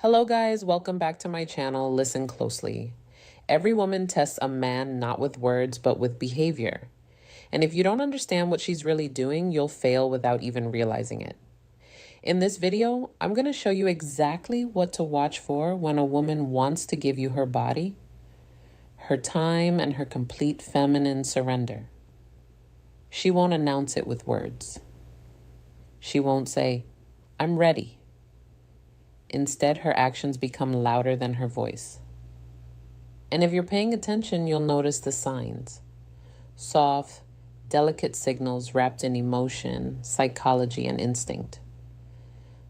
Hello guys, welcome back to my channel. Listen closely. Every woman tests a man not with words, but with behavior. And if you don't understand what she's really doing, you'll fail without even realizing it. In this video, I'm going to show you exactly what to watch for when a woman wants to give you her body, her time, and her complete feminine surrender. She won't announce it with words. She won't say, "I'm ready." Instead, her actions become louder than her voice. And if you're paying attention, you'll notice the signs. Soft, delicate signals wrapped in emotion, psychology, and instinct.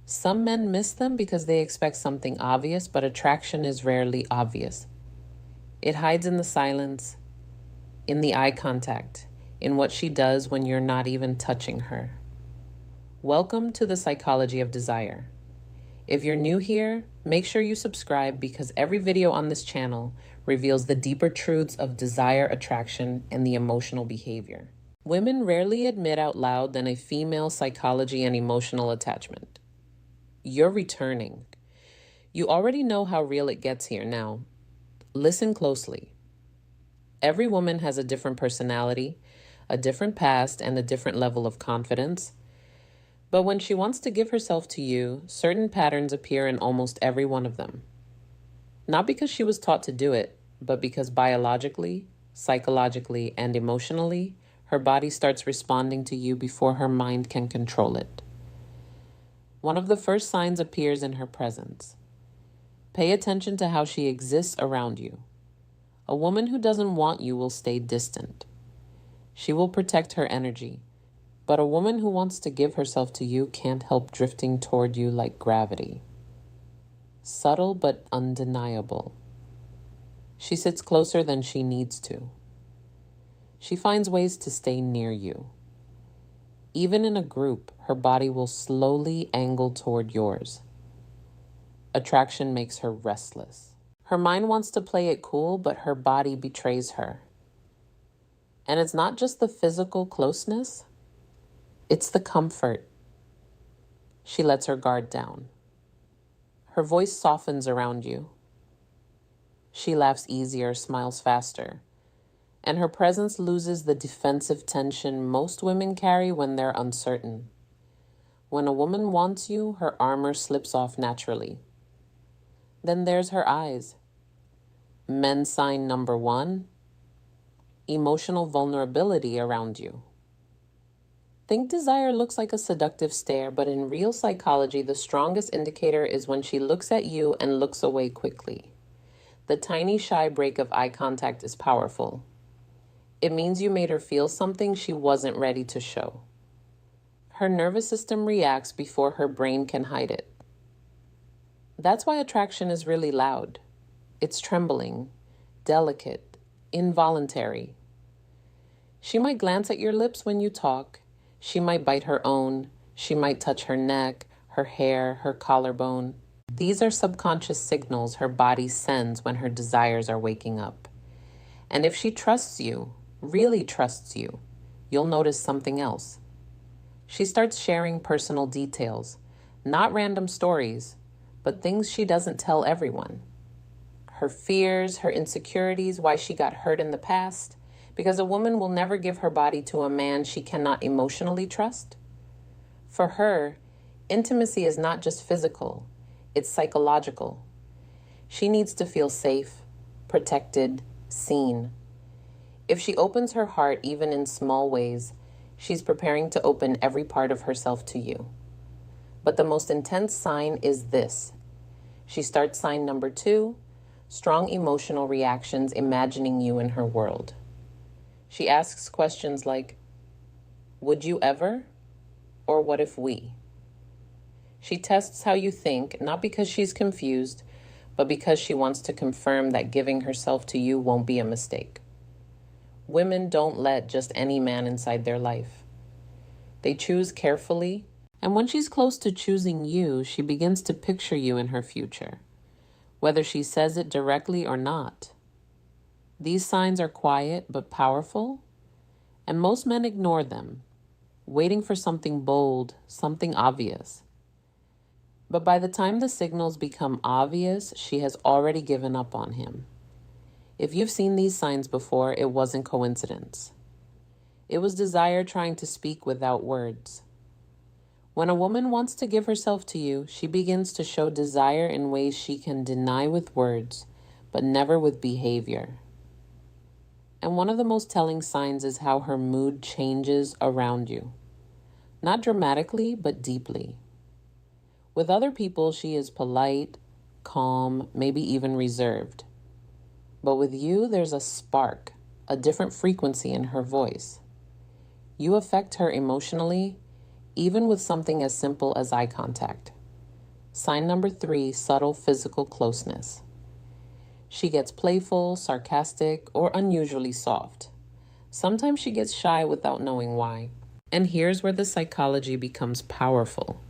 Some men miss them because they expect something obvious, but attraction is rarely obvious. It hides in the silence, in the eye contact, in what she does when you're not even touching her. Welcome to the psychology of desire. If you're new here, make sure you subscribe because every video on this channel reveals the deeper truths of desire, attraction, and the emotional behavior. Women rarely admit out loud than a female psychology and emotional attachment. You're returning. You already know how real it gets here now. Listen closely. Every woman has a different personality, a different past, and a different level of confidence. But when she wants to give herself to you, certain patterns appear in almost every one of them. Not because she was taught to do it, but because biologically, psychologically, and emotionally, her body starts responding to you before her mind can control it. One of the first signs appears in her presence. Pay attention to how she exists around you. A woman who doesn't want you will stay distant. She will protect her energy. But a woman who wants to give herself to you can't help drifting toward you like gravity. Subtle but undeniable. She sits closer than she needs to. She finds ways to stay near you. Even in a group, her body will slowly angle toward yours. Attraction makes her restless. Her mind wants to play it cool, but her body betrays her. And it's not just the physical closeness. It's the comfort. She lets her guard down. Her voice softens around you. She laughs easier, smiles faster. And her presence loses the defensive tension most women carry when they're uncertain. When a woman wants you, her armor slips off naturally. Then there's her eyes. Men's sign number 1, emotional vulnerability around you. Think desire looks like a seductive stare, but in real psychology, the strongest indicator is when she looks at you and looks away quickly. The tiny, shy break of eye contact is powerful. It means you made her feel something she wasn't ready to show. Her nervous system reacts before her brain can hide it. That's why attraction is really loud. It's trembling, delicate, involuntary. She might glance at your lips when you talk. She might bite her own. She might touch her neck, her hair, her collarbone. These are subconscious signals her body sends when her desires are waking up. And if she trusts you, really trusts you, you'll notice something else. She starts sharing personal details, not random stories, but things she doesn't tell everyone. Her fears, her insecurities, why she got hurt in the past. Because a woman will never give her body to a man she cannot emotionally trust. For her, intimacy is not just physical, it's psychological. She needs to feel safe, protected, seen. If she opens her heart even in small ways, she's preparing to open every part of herself to you. But the most intense sign is this. She starts sign number 2, strong emotional reactions imagining you in her world. She asks questions like, would you ever? Or what if we? She tests how you think, not because she's confused, but because she wants to confirm that giving herself to you won't be a mistake. Women don't let just any man inside their life. They choose carefully, and when she's close to choosing you, she begins to picture you in her future, whether she says it directly or not. These signs are quiet but powerful, and most men ignore them, waiting for something bold, something obvious. But by the time the signals become obvious, she has already given up on him. If you've seen these signs before, it wasn't coincidence. It was desire trying to speak without words. When a woman wants to give herself to you, she begins to show desire in ways she can deny with words, but never with behavior. And one of the most telling signs is how her mood changes around you. Not dramatically, but deeply. With other people, she is polite, calm, maybe even reserved. But with you, there's a spark, a different frequency in her voice. You affect her emotionally, even with something as simple as eye contact. Sign number 3, subtle physical closeness. She gets playful, sarcastic, or unusually soft. Sometimes she gets shy without knowing why. And here's where the psychology becomes powerful.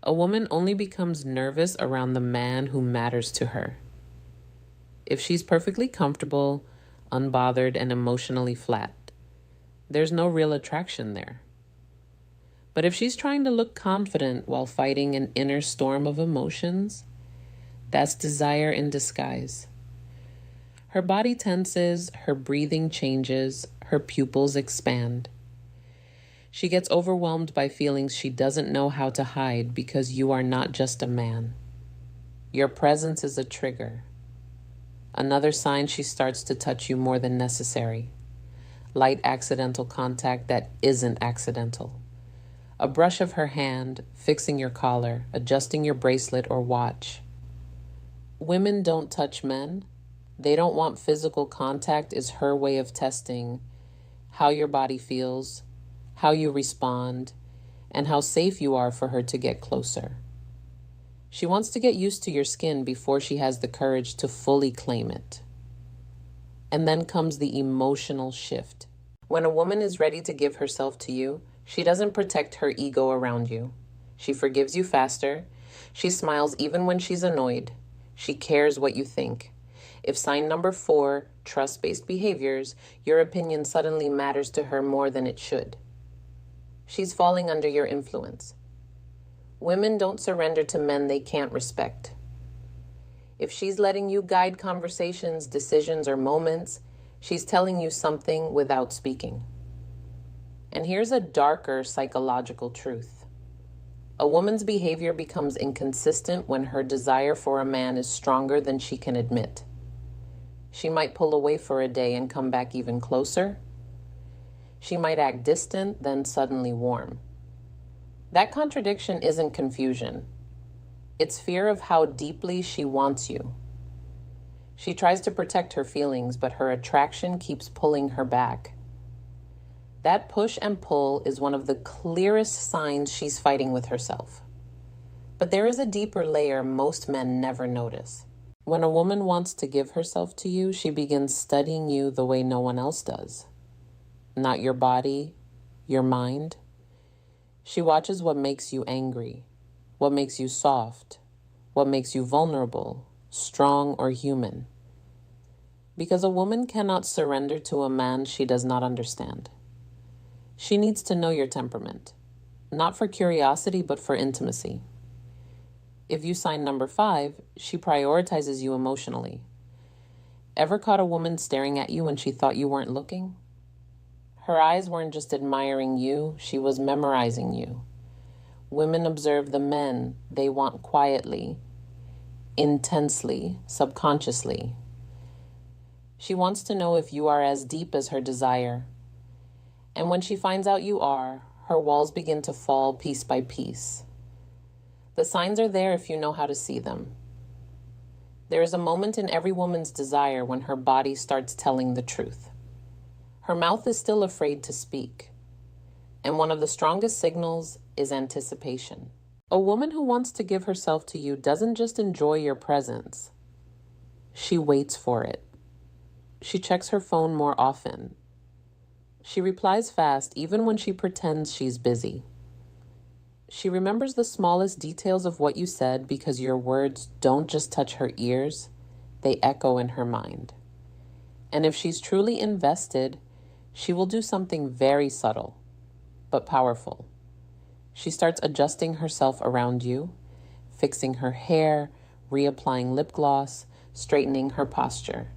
A woman only becomes nervous around the man who matters to her. If she's perfectly comfortable, unbothered, and emotionally flat, there's no real attraction there. But if she's trying to look confident while fighting an inner storm of emotions, that's desire in disguise. Her body tenses, her breathing changes, her pupils expand. She gets overwhelmed by feelings she doesn't know how to hide because you are not just a man. Your presence is a trigger. Another sign she starts to touch you more than necessary. Light accidental contact that isn't accidental. A brush of her hand, fixing your collar, adjusting your bracelet or watch. Women don't touch men. They don't want physical contact is her way of testing how your body feels, how you respond, and how safe you are for her to get closer. She wants to get used to your skin before she has the courage to fully claim it. And then comes the emotional shift. When a woman is ready to give herself to you, she doesn't protect her ego around you. She forgives you faster. She smiles even when she's annoyed. She cares what you think. If sign number 4, trust-based behaviors, your opinion suddenly matters to her more than it should. She's falling under your influence. Women don't surrender to men they can't respect. If she's letting you guide conversations, decisions, or moments, she's telling you something without speaking. And here's a darker psychological truth. A woman's behavior becomes inconsistent when her desire for a man is stronger than she can admit. She might pull away for a day and come back even closer. She might act distant, then suddenly warm. That contradiction isn't confusion. It's fear of how deeply she wants you. She tries to protect her feelings, but her attraction keeps pulling her back. That push and pull is one of the clearest signs she's fighting with herself. But there is a deeper layer most men never notice. When a woman wants to give herself to you, she begins studying you the way no one else does. Not your body, your mind. She watches what makes you angry, what makes you soft, what makes you vulnerable, strong or human. Because a woman cannot surrender to a man she does not understand. She needs to know your temperament, not for curiosity, but for intimacy. If you sign number 5, she prioritizes you emotionally. Ever caught a woman staring at you when she thought you weren't looking? Her eyes weren't just admiring you, she was memorizing you. Women observe the men they want quietly, intensely, subconsciously. She wants to know if you are as deep as her desire. And when she finds out you are, her walls begin to fall piece by piece. The signs are there if you know how to see them. There is a moment in every woman's desire when her body starts telling the truth. Her mouth is still afraid to speak. And one of the strongest signals is anticipation. A woman who wants to give herself to you doesn't just enjoy your presence. She waits for it. She checks her phone more often. She replies fast even when she pretends she's busy. She remembers the smallest details of what you said because your words don't just touch her ears, they echo in her mind. And if she's truly invested, she will do something very subtle, but powerful. She starts adjusting herself around you, fixing her hair, reapplying lip gloss, straightening her posture.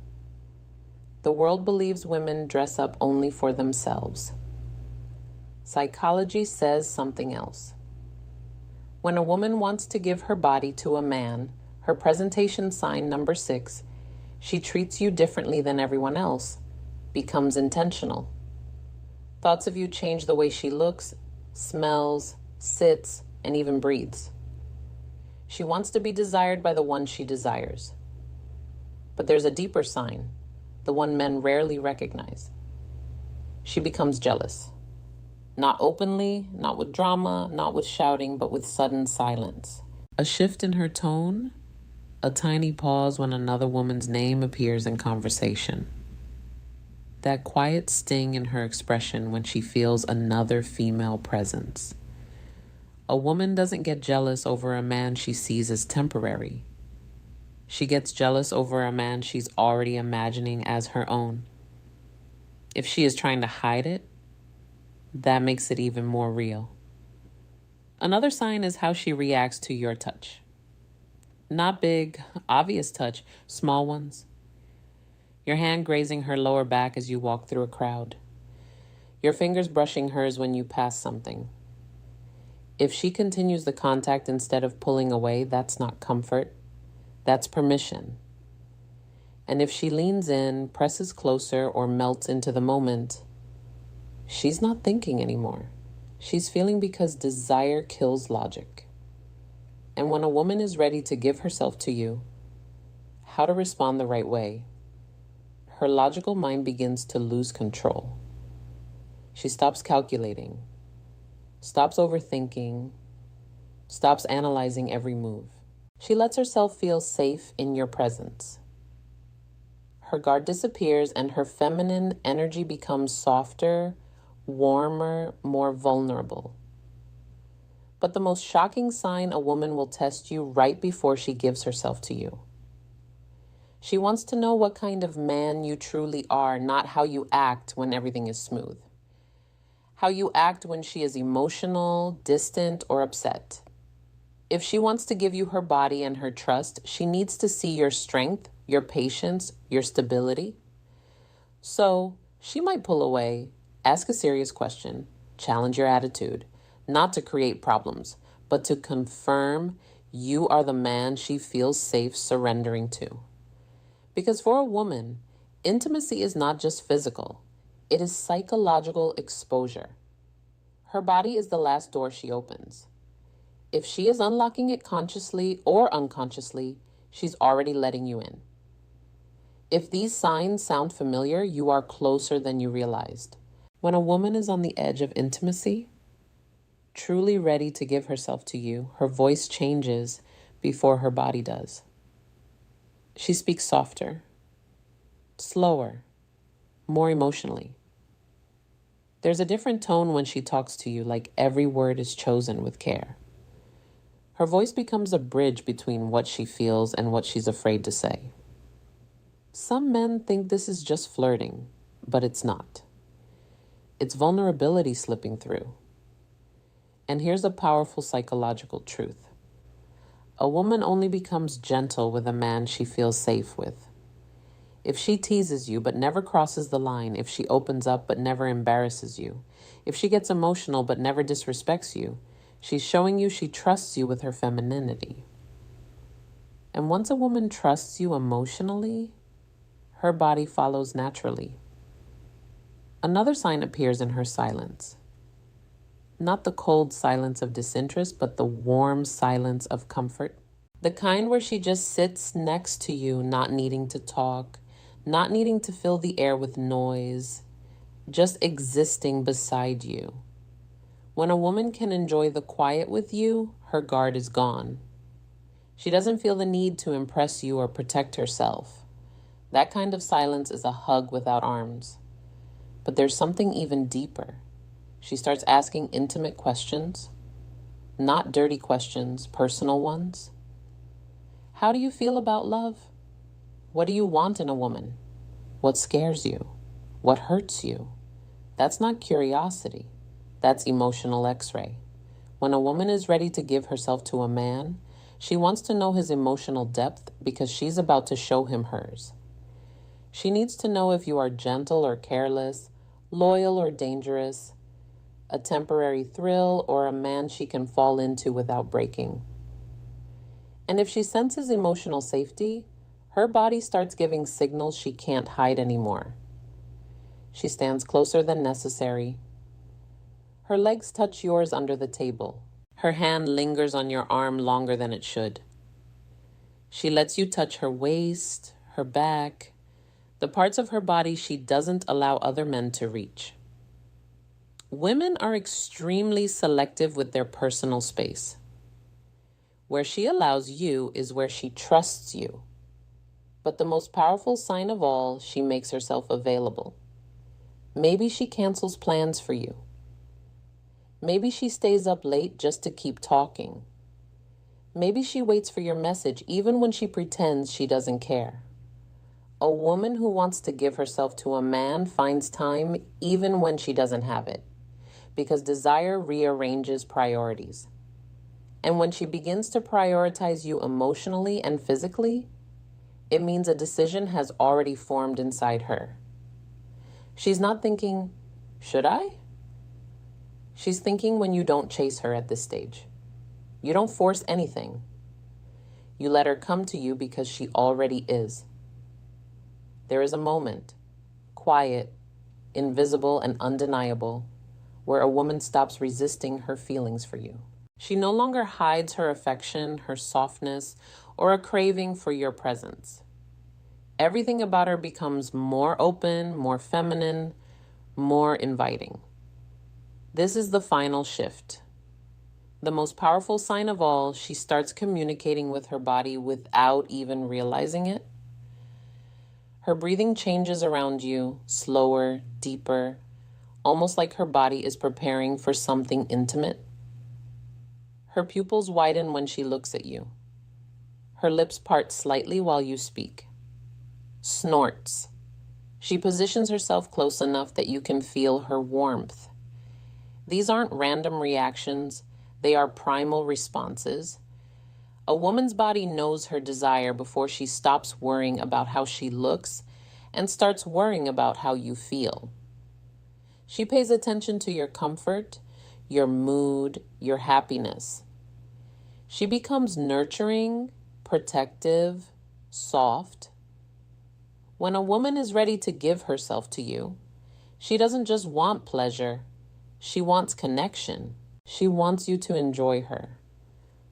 The world believes women dress up only for themselves. Psychology says something else. When a woman wants to give her body to a man, her presentation sign number 6, she treats you differently than everyone else, becomes intentional. Thoughts of you change the way she looks, smells, sits, and even breathes. She wants to be desired by the one she desires. But there's a deeper sign, the one men rarely recognize. She becomes jealous. Not openly, not with drama, not with shouting, but with sudden silence. A shift in her tone, a tiny pause when another woman's name appears in conversation. That quiet sting in her expression when she feels another female presence. A woman doesn't get jealous over a man she sees as temporary. She gets jealous over a man she's already imagining as her own. If she is trying to hide it, that makes it even more real. Another sign is how she reacts to your touch. Not big, obvious touch, small ones. Your hand grazing her lower back as you walk through a crowd. Your fingers brushing hers when you pass something. If she continues the contact instead of pulling away, that's not comfort. That's permission. And if she leans in, presses closer, or melts into the moment, she's not thinking anymore. She's feeling because desire kills logic. And when a woman is ready to give herself to you, how to respond the right way, her logical mind begins to lose control. She stops calculating, stops overthinking, stops analyzing every move. She lets herself feel safe in your presence. Her guard disappears and her feminine energy becomes softer, warmer, more vulnerable. But the most shocking sign, a woman will test you right before she gives herself to you. She wants to know what kind of man you truly are, not how you act when everything is smooth. How you act when she is emotional, distant, or upset. If she wants to give you her body and her trust, she needs to see your strength, your patience, your stability. So she might pull away, ask a serious question, challenge your attitude, not to create problems, but to confirm you are the man she feels safe surrendering to. Because for a woman, intimacy is not just physical, it is psychological exposure. Her body is the last door she opens. If she is unlocking it consciously or unconsciously, she's already letting you in. If these signs sound familiar, you are closer than you realized. When a woman is on the edge of intimacy, truly ready to give herself to you, her voice changes before her body does. She speaks softer, slower, more emotionally. There's a different tone when she talks to you, like every word is chosen with care. Her voice becomes a bridge between what she feels and what she's afraid to say. Some men think this is just flirting, but it's not. It's vulnerability slipping through. And here's a powerful psychological truth. A woman only becomes gentle with a man she feels safe with. If she teases you but never crosses the line, if she opens up but never embarrasses you, if she gets emotional but never disrespects you, she's showing you she trusts you with her femininity. And once a woman trusts you emotionally, her body follows naturally. Another sign appears in her silence. Not the cold silence of disinterest, but the warm silence of comfort. The kind where she just sits next to you, not needing to talk, not needing to fill the air with noise, just existing beside you. When a woman can enjoy the quiet with you, her guard is gone. She doesn't feel the need to impress you or protect herself. That kind of silence is a hug without arms. But there's something even deeper. She starts asking intimate questions, not dirty questions, personal ones. How do you feel about love? What do you want in a woman? What scares you? What hurts you? That's not curiosity. That's emotional X-ray. When a woman is ready to give herself to a man, She wants to know his emotional depth because she's about to show him hers. She needs to know if you are gentle or careless, loyal or dangerous, a temporary thrill, or a man she can fall into without breaking. And if she senses emotional safety, her body starts giving signals she can't hide anymore. She stands closer than necessary. Her legs touch yours under the table. Her hand lingers on your arm longer than it should. She lets you touch her waist, her back, the parts of her body she doesn't allow other men to reach. Women are extremely selective with their personal space. Where she allows you is where she trusts you. But the most powerful sign of all, she makes herself available. Maybe she cancels plans for you. Maybe she stays up late just to keep talking. Maybe she waits for your message even when she pretends she doesn't care. A woman who wants to give herself to a man finds time even when she doesn't have it, because desire rearranges priorities. And when she begins to prioritize you emotionally and physically, it means a decision has already formed inside her. She's not thinking, should I? She's thinking when you don't chase her at this stage. You don't force anything. You let her come to you because she already is. There is a moment, quiet, invisible, and undeniable, where a woman stops resisting her feelings for you. She no longer hides her affection, her softness, or a craving for your presence. Everything about her becomes more open, more feminine, more inviting. This is the final shift. The most powerful sign of all, she starts communicating with her body without even realizing it. Her breathing changes around you, slower, deeper, almost like her body is preparing for something intimate. Her pupils widen when she looks at you. Her lips part slightly while you speak. Snorts. She positions herself close enough that you can feel her warmth. These aren't random reactions, they are primal responses. A woman's body knows her desire before she stops worrying about how she looks and starts worrying about how you feel. She pays attention to your comfort, your mood, your happiness. She becomes nurturing, protective, soft. When a woman is ready to give herself to you, she doesn't just want pleasure, she wants connection. She wants you to enjoy her.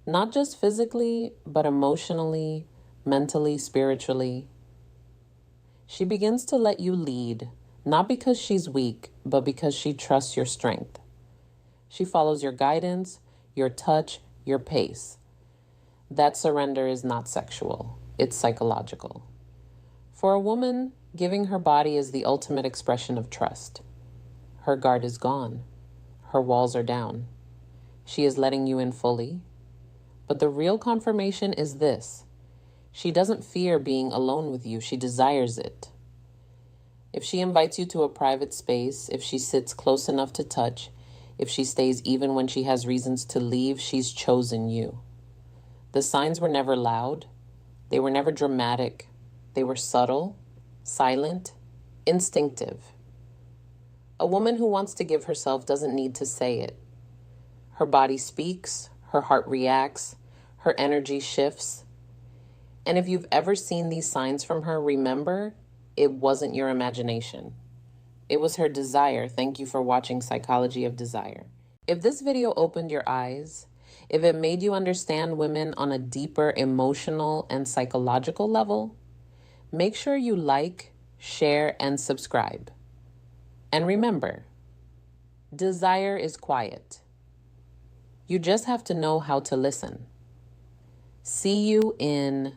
Not just physically, but emotionally, mentally, spiritually. She begins to let you lead, not because she's weak, but because she trusts your strength. She follows your guidance, your touch, your pace. That surrender is not sexual, it's psychological. For a woman, giving her body is the ultimate expression of trust. Her guard is gone. Her walls are down. She is letting you in fully. But the real confirmation is this. She doesn't fear being alone with you. She desires it. If she invites you to a private space, if she sits close enough to touch, if she stays even when she has reasons to leave, she's chosen you. The signs were never loud. They were never dramatic. They were subtle, silent, instinctive. A woman who wants to give herself doesn't need to say it. Her body speaks, her heart reacts, her energy shifts. And if you've ever seen these signs from her, remember, it wasn't your imagination. It was her desire. Thank you for watching Psychology of Desire. If this video opened your eyes, if it made you understand women on a deeper emotional and psychological level, make sure you like, share, and subscribe. And remember, desire is quiet. You just have to know how to listen. See you in